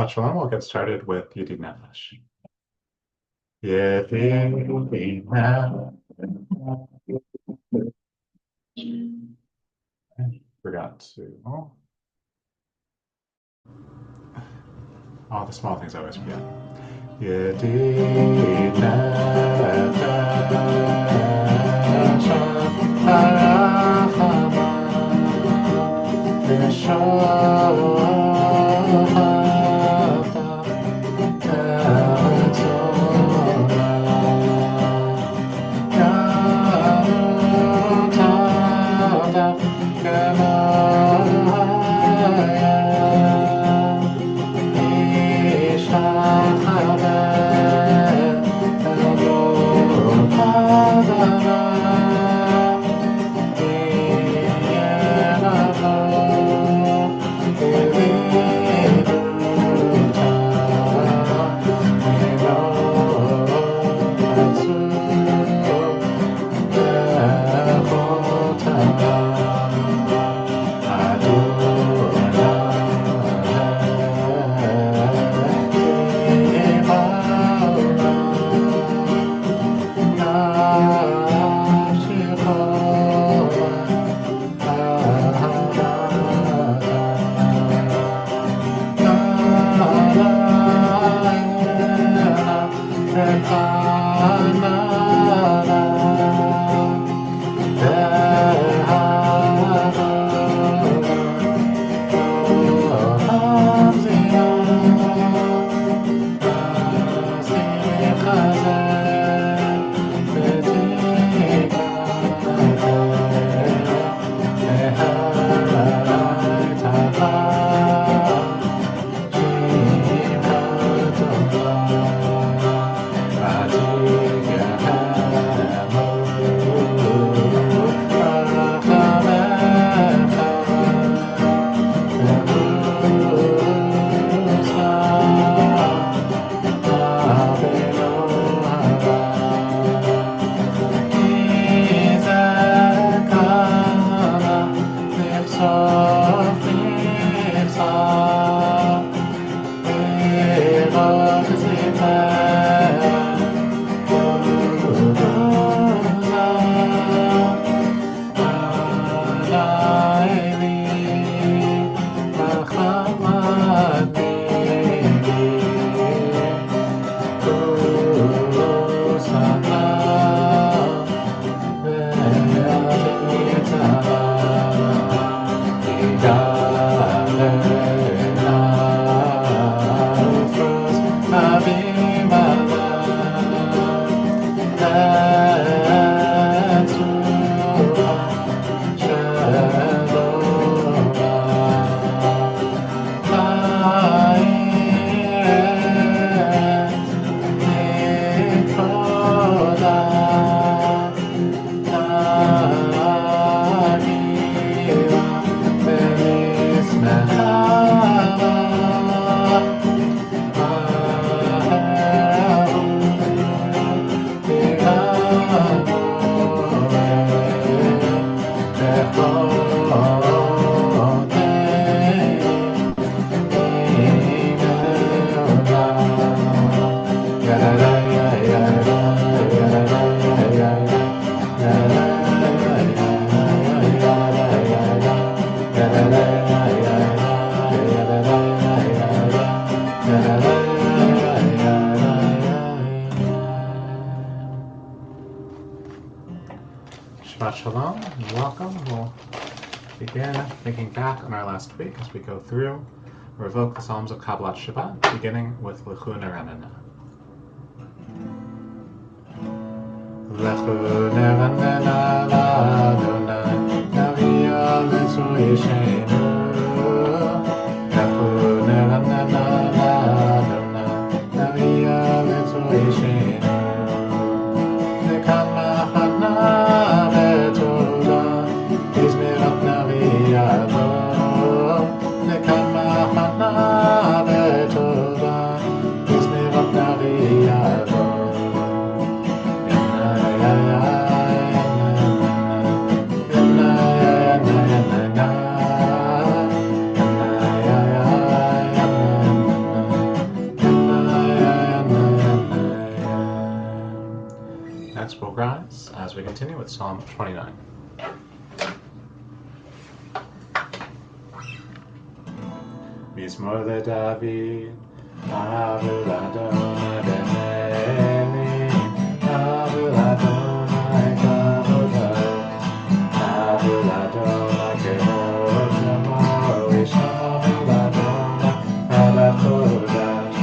Shalom, we'll get started with Yedid Nefesh. Yedid Nefesh. I forgot to. All the small things I always forget. Yedid Nefesh. Shabbat Shalom, and welcome. We'll begin thinking back on our last week as we go through or evoke the Psalms of Kabbalat Shabbat, beginning with Lechu Neranena. Lechu Neranena l'Adonai, Naviyah Lezu Yishenu. Lechu Neranena l'Adonai, Naviyah Lezu Yishenu. we continue with Psalm 29. Mizmor LeDavid, Avul Adonai b'Elim, Avul Adonai kavodav, Avul Adonai kevod shamo, Avul Adonai alav kodash,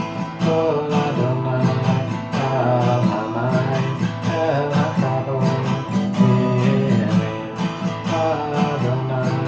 Kol Adonai al hamayim el hakavod, Mi'elim Adonai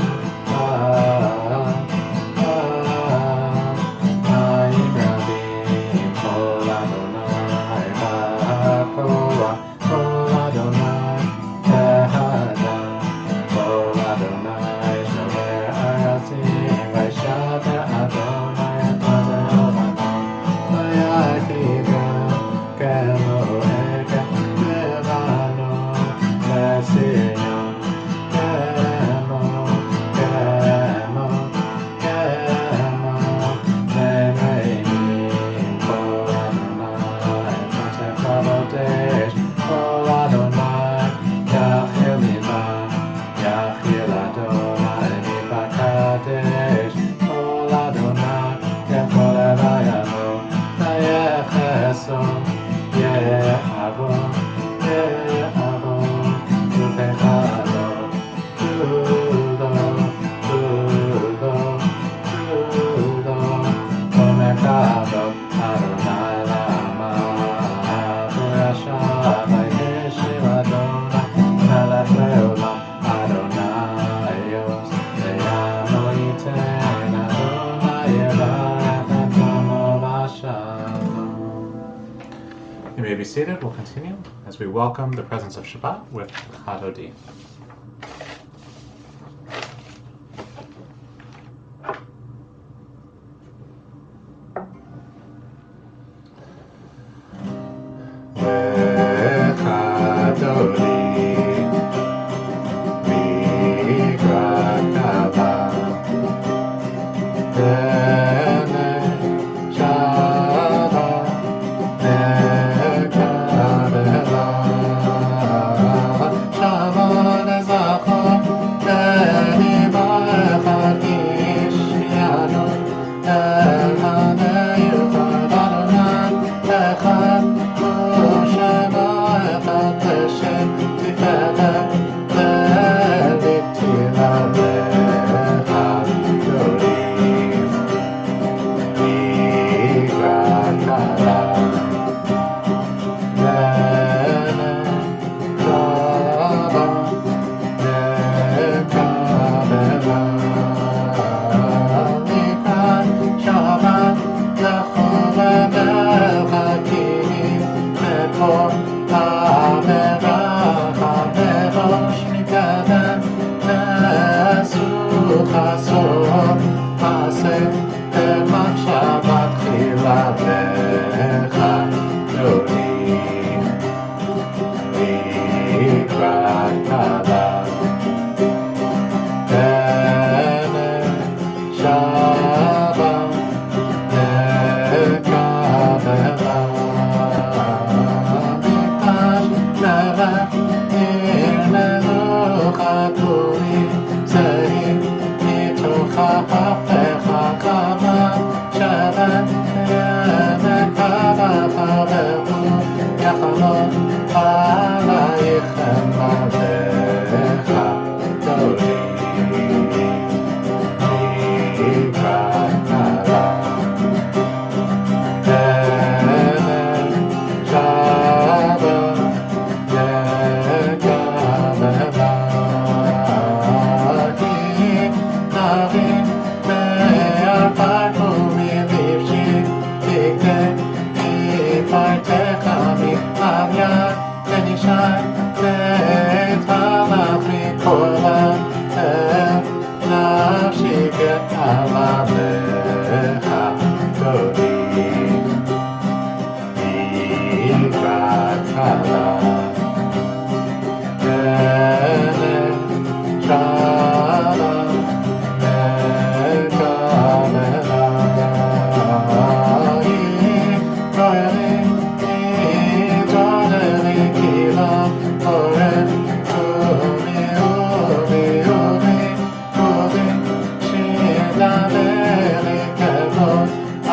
You may be seated. We'll continue as we welcome the presence of Shabbat with Lecha Dodi.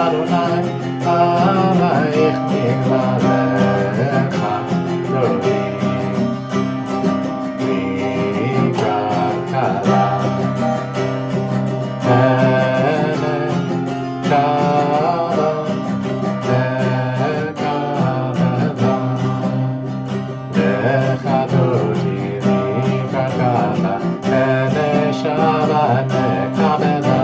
Adonai, Alaich Migdalecha Dodi, Mikra Kala, Ene Kala, Ekavela, Lecha Dodi, Mikra Kala, Ene Shabbat Mekabela,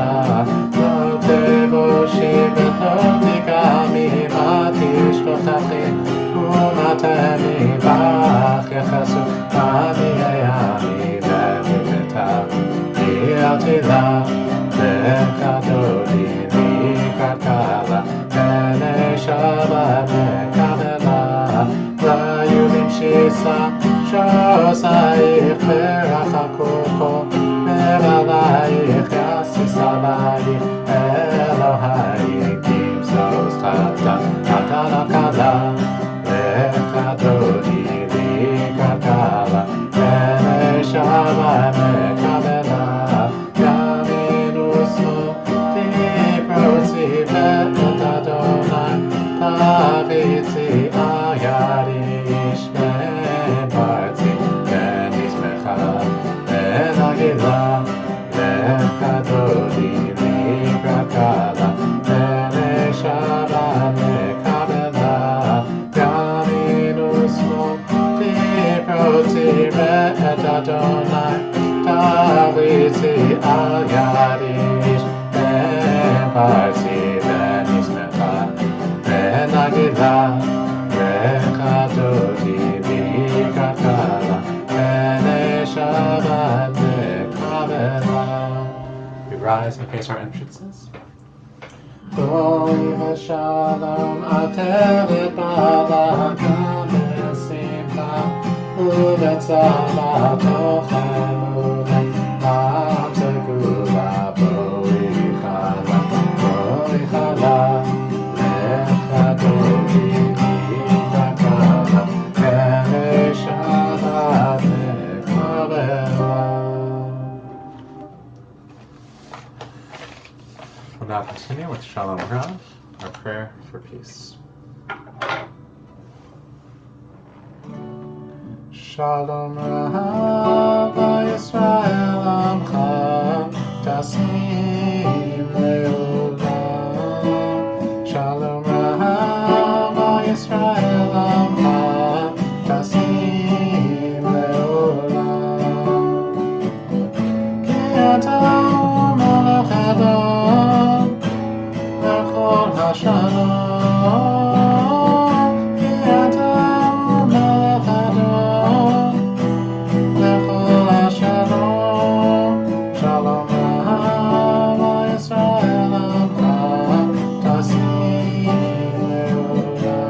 Lo Tevoshim Lo Tikami Mati Shlotachim Umatemi Bach Yechasu Ami Ayami Vevita Yatila Lecha Dodi Mikra Kala Ene Shabbat Mekabela La Yudim Shisa Shosayich Verachakucho Mevalayich Yasisalayich Elohayich Gimsos Tata Tata Kala Lecha Dodi Mikra Kala Ene Shabbat Mekabela Yaminus Lo Tiprotzi Ve'et Adonai Tavitzi Ayarish Me'partzi Ve'nizmecha Ve'nagila Lecha Dodi Mikra Kala Ene Shabbat Mekabela Yaminus Lo Tiprotzi Ve'et Adonai Tavitzi Ayarish Me'partzi Ve'nizmecha Ve'nagila Lecha Dodi Mikra Kala Ene Shabbat Mekabela. We rise and face our entrances. Holy v'shalom ateret b'alakam v'simcha u'betzala tochem u'le'am tegula bo'ichala bo'ichala lecha dodi mikra kala ene shabbat mekabela. We'll now continue with Shalom Rav, our prayer for peace. Shalom Rav Yisrael Amcha Tasim Leolam. Shalom Rav Yisrael Amcha Tasim Leolam. Ki ata Melech Edom Lechol HaShalom. Ki ata Melech Edom Lechol HaShalom. Shalom Rav Yisrael Amcha Tasim Leolam.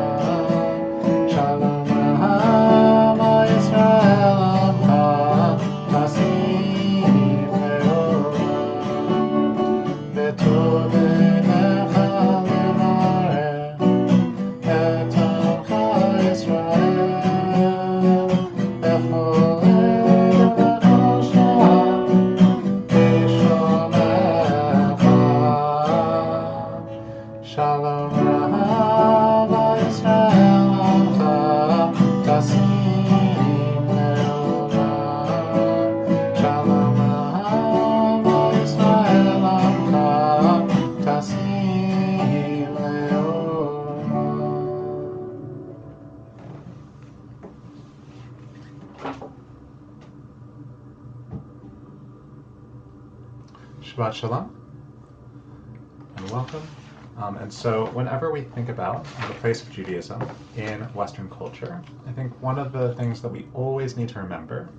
Shalom Rav Yisrael Amcha Tasim Leolam. B'tov Einecha Levarech et Amcha Yisrael b'chol עת v'chol כשלומך. Shalom Rav Yisrael Amcha Tasim Leolam. Shalom Rav Yisrael Amcha Tasim Leolam. Shabbat Shalom and welcome. And so whenever we think about the place of Judaism in Western culture, I think one of the things that we always need to remember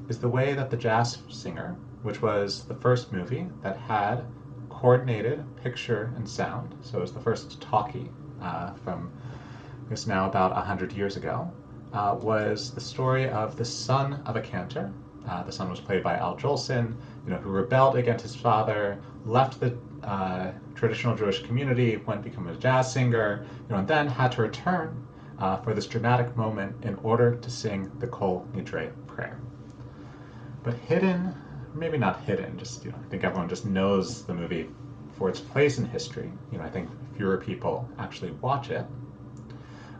is the way that The Jazz Singer, which was the first movie that had coordinated picture and sound, so it was the first talkie from, I guess now about 100 years ago, was the story of the son of a cantor. The son was played by Al Jolson, who rebelled against his father, left the traditional Jewish community, went to become a jazz singer, and then had to return for this dramatic moment in order to sing the Kol Nidre prayer. But hidden, maybe not hidden, just I think everyone just knows the movie for its place in history. I think if fewer people actually watch it.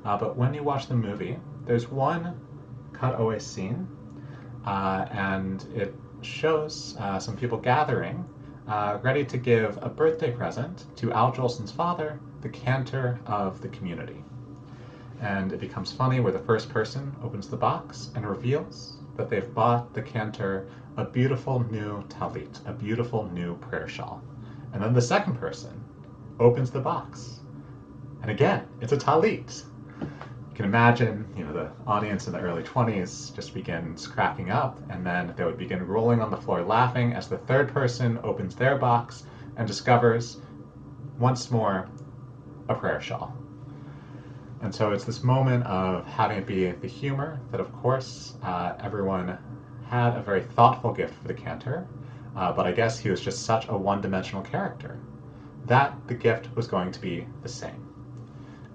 But when you watch the movie, there's one cutaway scene, and it shows some people gathering, ready to give a birthday present to Al Jolson's father, the cantor of the community. And it becomes funny where the first person opens the box and reveals that they've bought the cantor a beautiful new talit, a beautiful new prayer shawl. And then the second person opens the box, and again, it's a talit. You can imagine, the audience in the early 20s just begins cracking up, and then they would begin rolling on the floor laughing as the third person opens their box and discovers once more a prayer shawl. And so it's this moment of having it be the humor that, of course, everyone had a very thoughtful gift for the cantor, but I guess he was just such a one-dimensional character that the gift was going to be the same.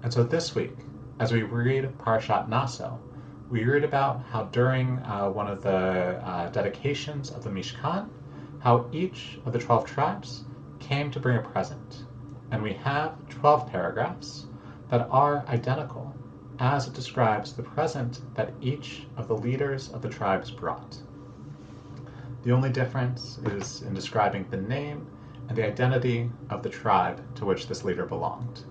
And so this week, as we read Parashat Naso, we read about how during one of the dedications of the Mishkan, how each of the 12 tribes came to bring a present. And we have 12 paragraphs that are identical as it describes the present that each of the leaders of the tribes brought. The only difference is in describing the name and the identity of the tribe to which this leader belonged.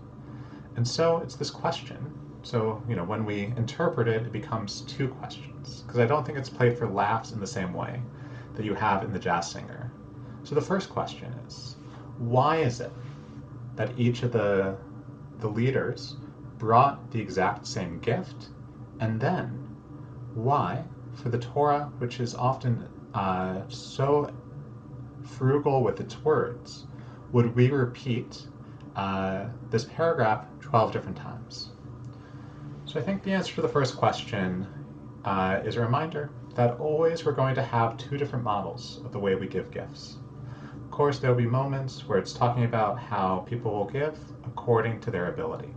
And so it's this question. So, when we interpret it, it becomes two questions, because I don't think it's played for laughs in the same way that you have in The Jazz Singer. So the first question is, why is it that each of the leaders brought the exact same gift? And then, why, for the Torah, which is often so frugal with its words, would we repeat this paragraph 12 different times? So I think the answer to the first question is a reminder that always we're going to have two different models of the way we give gifts. Of course, there will be moments where it's talking about how people will give according to their ability.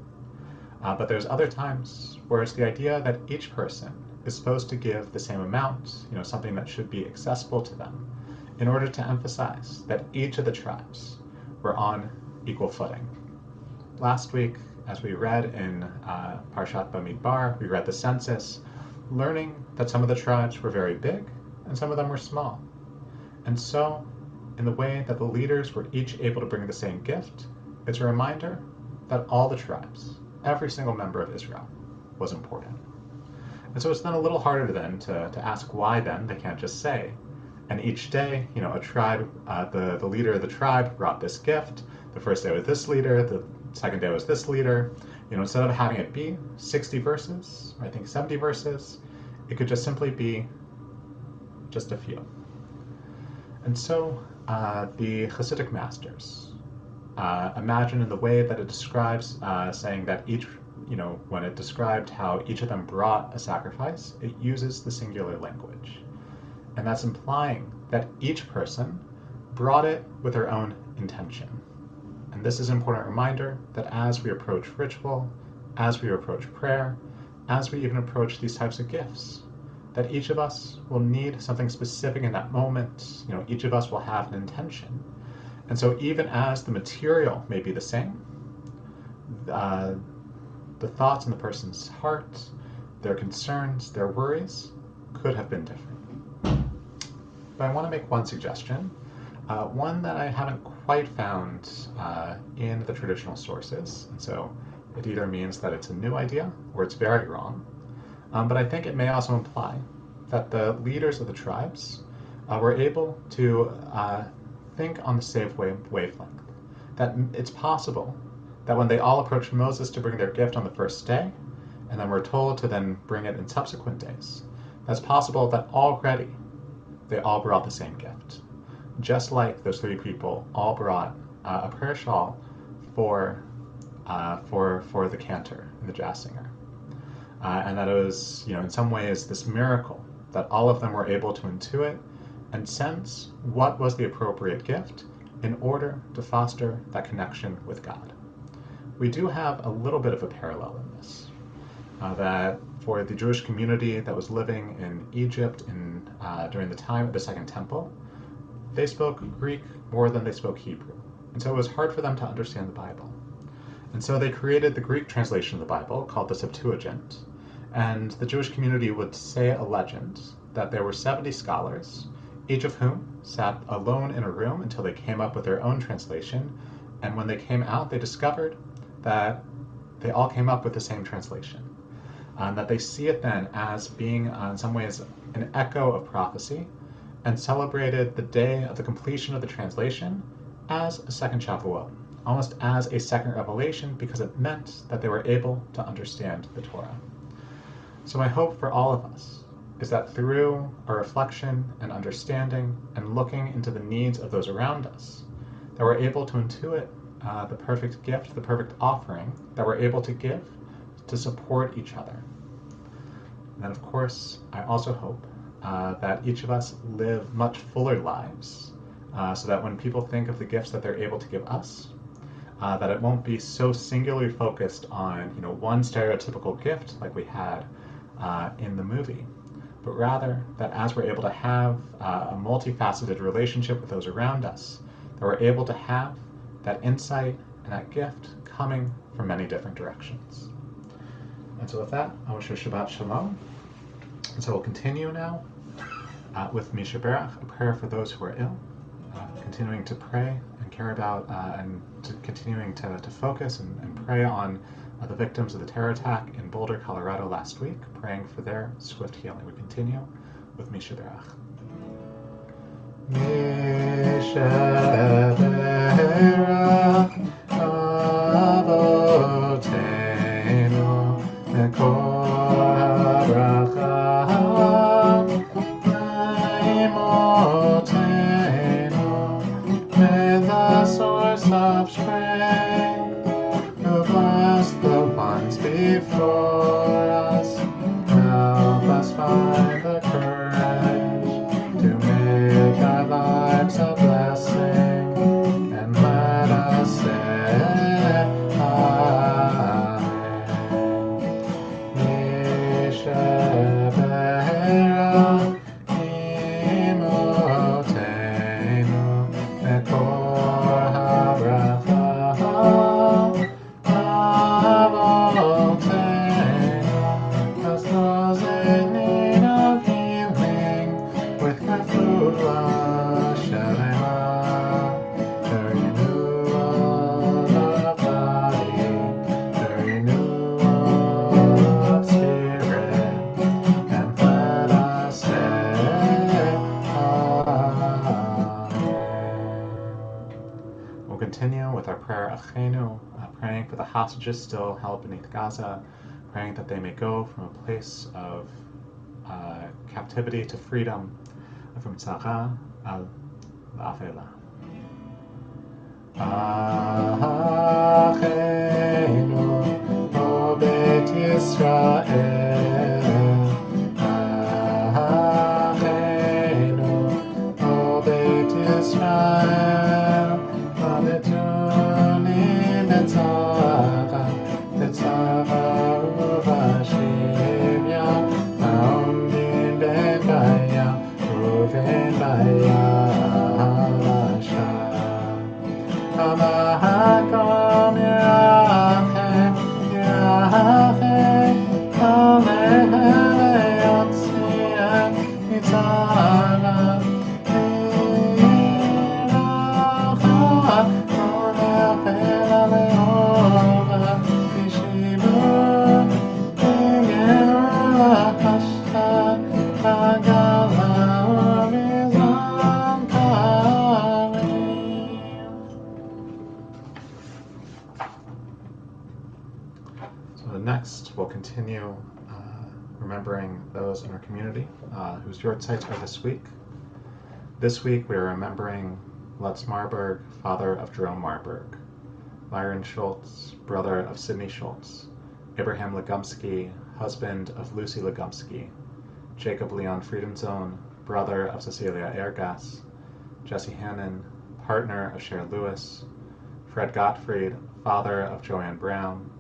But there's other times where it's the idea that each person is supposed to give the same amount, something that should be accessible to them, in order to emphasize that each of the tribes were on equal footing. Last week, as we read in Parshat Bamidbar, we read the census, learning that some of the tribes were very big and some of them were small. And so, in the way that the leaders were each able to bring the same gift, it's a reminder that all the tribes, every single member of Israel, was important. And so it's then a little harder then to ask why then they can't just say, and each day, a tribe, the leader of the tribe brought this gift. The first day was this leader, the second day was this leader. Instead of having it be 60 verses, or I think 70 verses, it could just simply be just a few. And so the Hasidic masters imagine in the way that it describes saying that each, when it described how each of them brought a sacrifice, it uses the singular language. And that's implying that each person brought it with their own intention. And this is an important reminder that as we approach ritual, as we approach prayer, as we even approach these types of gifts, that each of us will need something specific in that moment. Each of us will have an intention. And so even as the material may be the same, the thoughts in the person's heart, their concerns, their worries could have been different. But I want to make one suggestion, one that I haven't quite found in the traditional sources. And so it either means that it's a new idea or it's very wrong. But I think it may also imply that the leaders of the tribes were able to think on the same wavelength. That it's possible that when they all approached Moses to bring their gift on the first day, and then were told to then bring it in subsequent days, that's possible that already they all brought the same gift. Just like those three people all brought a prayer shawl for the cantor and the jazz singer. And that it was, in some ways, this miracle that all of them were able to intuit and sense what was the appropriate gift in order to foster that connection with God. We do have a little bit of a parallel in this, that for the Jewish community that was living in Egypt during the time of the Second Temple, they spoke Greek more than they spoke Hebrew. And so it was hard for them to understand the Bible. And so they created the Greek translation of the Bible called the Septuagint. And the Jewish community would say a legend that there were 70 scholars, each of whom sat alone in a room until they came up with their own translation. And when they came out, they discovered that they all came up with the same translation. That they see it then as being, in some ways, an echo of prophecy, and celebrated the day of the completion of the translation as a second Shavuot, almost as a second revelation, because it meant that they were able to understand the Torah. So my hope for all of us is that through our reflection and understanding and looking into the needs of those around us, that we're able to intuit the perfect gift, the perfect offering that we're able to give to support each other. And then, of course, I also hope that each of us live much fuller lives, so that when people think of the gifts that they're able to give us, that it won't be so singularly focused on one stereotypical gift like we had in the movie, but rather that as we're able to have a multifaceted relationship with those around us, that we're able to have that insight and that gift coming from many different directions. And so with that, I wish you Shabbat Shalom. And so we'll continue now with Misha Berach, a prayer for those who are ill, continuing to pray and care about and continuing to focus and pray on the victims of the terror attack in Boulder, Colorado last week, praying for their swift healing. We continue with Misha Berach. Misha Berach Avotenu Mekor HaBracha Naimotenu May the source of strength who bless the ones before us, help us find the courage to make our lives a blessing, and let us say Amen. Misha Berach Imotenu Mekor HaBracha Avotenu, as those in need of healing with refuah shelema, the renewal of body, the renewal of spirit, and let us say Amen. We'll continue with our prayer Achenu, praying for the hostages still held beneath Gaza, praying that they may go from a place of captivity to freedom, from tzara al afela. Achenu, O Bet Yisrael, Achenu, O Bet Yisrael, Abetuni betzara, betzara uvashivya, Naomin ben Baya, Ruven Baya, Alasha. Amahakom Yerachem, Yerachem, Alehem Leyotziem, Mitzara, Yiracha, Olefel Aleova, Yishibun, Yingera Hashta, Hagala, Urizam Karim. So next, we'll continue remembering those in our community whose yortzites are this week. This week, we are remembering Lutz Marburg, father of Jerome Marburg, Myron Schultz, brother of Sidney Schultz, Abraham Legumsky, husband of Lucy Legumsky, Jacob Leon Friedensohn, brother of Cecilia Ehrgas, Jesse Hannon, partner of Cher Lewis, Fred Gottfried, father of Joanne Brown,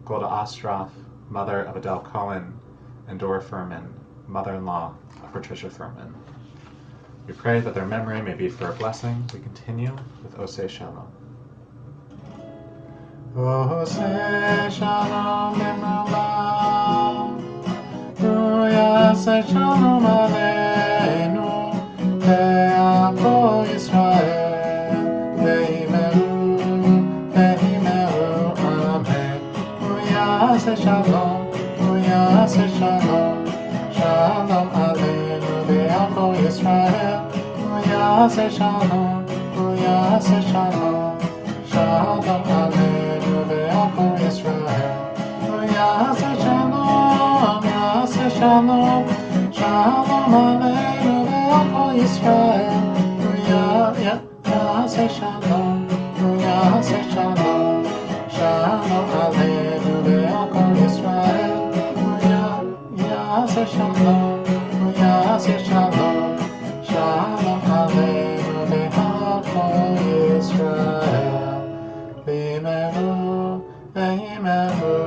Golda Ostroff, mother of Adele Cohen, and Dora Furman, mother-in-law of Patricia Furman. We pray that their memory may be for a blessing. We continue with Oseh Shalom. Ose Shalom Limrama. Yaseh Shalom Aleinu. Ve'ako Yisrael. Ve'imelu. Ve'imelu. Amen. Yaseh Shalom. Yaseh Shalom. Shalom Aleinu. Ve'ako Yisrael. Yaseh Shalom. Yaseh Shalom. Shalom Aleinu ve'ako Yisrael. Yaseh Shalom. Yaseh Shalom. Shalom Aleinu ve'ako Yisrael. Yaseh Shalom. Yaseh Shalom. Shalom Aleinu ve'ako Yisrael. Yaseh Shalom. Yaseh Shalom. Shalom Aleinu ve'ako Yisrael. V'imelu, v'imelu,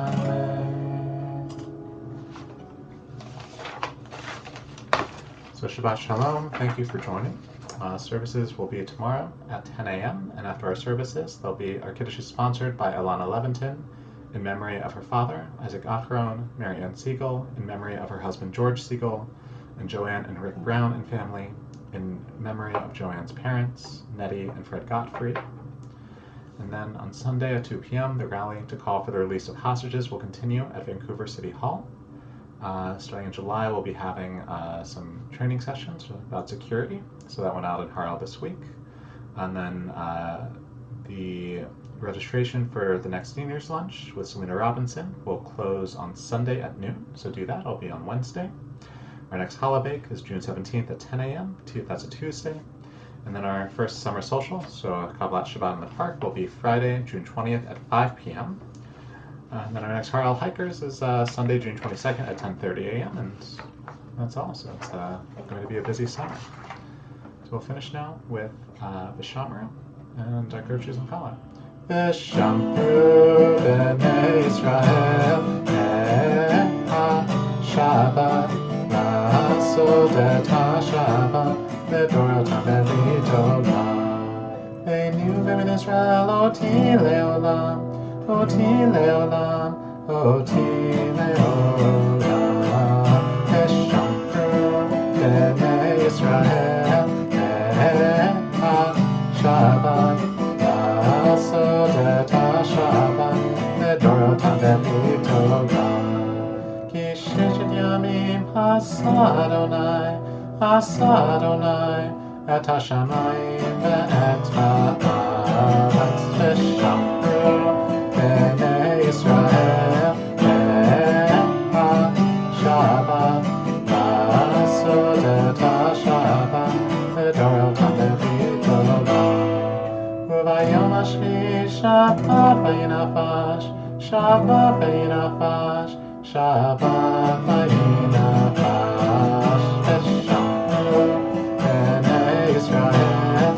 Amen. So Shabbat Shalom, thank you for joining. Services will be tomorrow at 10 a.m. and after our services, our Kiddush is sponsored by Alana Leventon in memory of her father, Isaac Achron, Mary Ann Siegel, in memory of her husband, George Siegel, and Joanne and Rick Brown and family, in memory of Joanne's parents, Nettie and Fred Gottfried. And then on Sunday at 2 p.m., the rally to call for the release of hostages will continue at Vancouver City Hall. Starting in July, we'll be having some training sessions about security. So that went out in Harl this week. And then the registration for the next seniors lunch with Selena Robinson will close on Sunday at noon. So do that. I'll be on Wednesday. Our next Challah Bake is June 17th at 10 a.m. That's a Tuesday. And then our first summer social, so Kabbalat Shabbat in the Park, will be Friday, June 20th at 5 p.m. And then our next Harel Hikers is Sunday, June 22nd at 10:30 a.m. And that's all. So it's going to be a busy summer. So we'll finish now with Vishamru and Gertrude's Challah. Vishamru b'nei Yisrael Shabbat Lasod et HaShabbat V'dorotam v'litolam Ve'nu v'min Yisrael Oti le'olam Oti le'olam Oti le'olam Vishamru b'nei Yisrael Shabbat Lasod et HaShabbat V'dorotam v'litolam Ki sheshet yamim asa Adonai et hashamayim ve'et ha'aretz Vishamru b'nei Yisrael Shabbat Lasod et HaShabbat V'dorotam v'litolam V'vayom hashvi Shabbat v'yinafash Shabbat v'yinafash Shabbat v'yinafash Vishamru b'nei Yisrael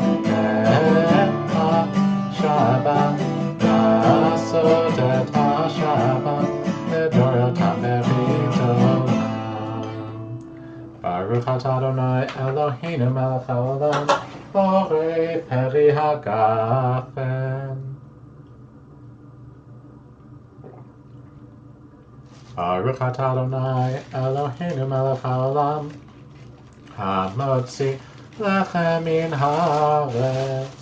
Shabbat Lasod et HaShabbat V'dorotam v'litolam Baruch atah Adonai Eloheinu melech haolam borei peri hagafen Baruch atah Adonai Eloheinu melech haolam hamotzi lechem min haaretz.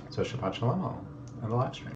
So Shabbat Shalom and the live stream.